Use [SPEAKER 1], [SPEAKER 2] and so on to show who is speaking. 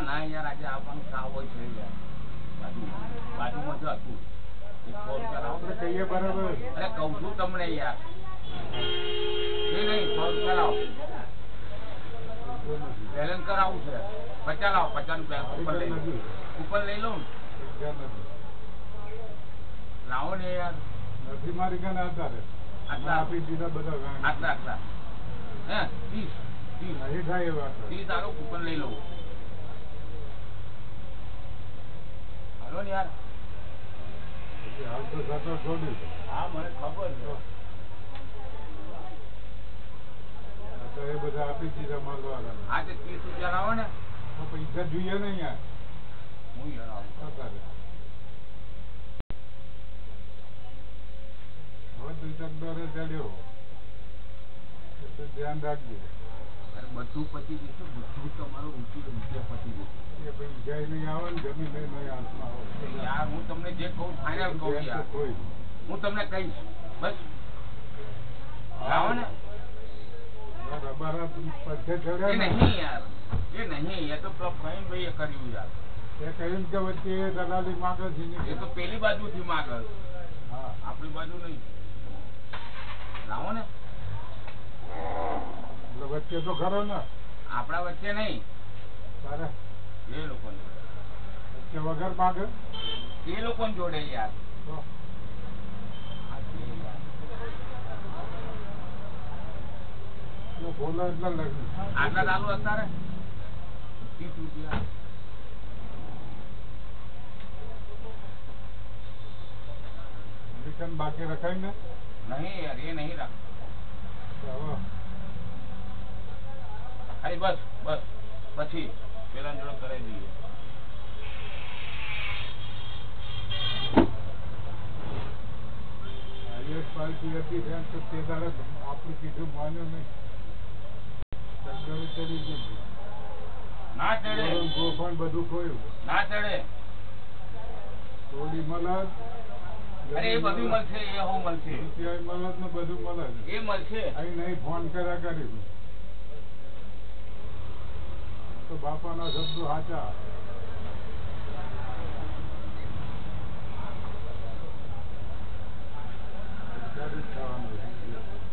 [SPEAKER 1] ના યાર આજે આવવાનું ખાવ હોય છે યાર બાજુમાં જ હતું કહીએ બરાબર અરે કહું છું તમને યાર એ નહીં 100 રૂપિયા લાવો બેલેન્સ કરાવવું છે 50 લાવો 50 રૂપિયા ઉપર લઈ લઉં લાવો ને યાર નથી મારી કાને આટલા આપી દીધા બધા આટલા હે 30 નહીં થાય એ વાત 30 આલો કૂપન લઈ લઉં હાલો ને યાર હાલ તો સાતો છોડી હા મને ખબર છે એ બધા આપી દીધા માલવા હા તે 30 રૂપિયા લાવો ને તો પૈસા જોઈએ ને યાર હું યાર આવું અત્યારે હવે દુસરા દોરે ચડ્યો તો ધ્યાન રાખજો બધું પતી જશે બધું તમારું રૂપિયા પતી જશે એ પૈસા નહીં આવે ને જમીન નહીં હાથમાં આવે યાર હું તમને જે કહું ફાઇનલ કહું યાર હું તમને કહીશ બસ આવો ને એ નહીં યાર એ નહીં એ તો ભાઈ એ કર્યું યાર એ કહ્યું કે વચ્ચે દલાલી માગે છે એ તો પેલી બાજુથી માગે હા આપણી બાજુ નહીં લાવો ને વચ્ચે તો ખરો ને આપણા વચ્ચે નહીં એ લોકો વચ્ચે વગર માગે એ લોકો જોડે યાર બોલો એટલા લગ્ન આટલા ચાલુ અત્યારે 30 રૂપિયા બાકી રખાય ને નહીં યાર એ નહીં રાખ બસ બસ પછી પેલા જોડે કરાવી દઈએ પાર્ટી હતી તો તે દાડે આપણું કીધું માન્યો નહીં ચડી ગયું ના ચડે ગોફણ બધું ખોયું ના ચડે થોડી મલાજ અરે એ બધું મળશે એ હું મળશે મલાજ ને બધું મળે એ મળશે અહીં નહીં ફોન કર્યા કર્યું તો બાપાના શબ્દો સાચા થવાનું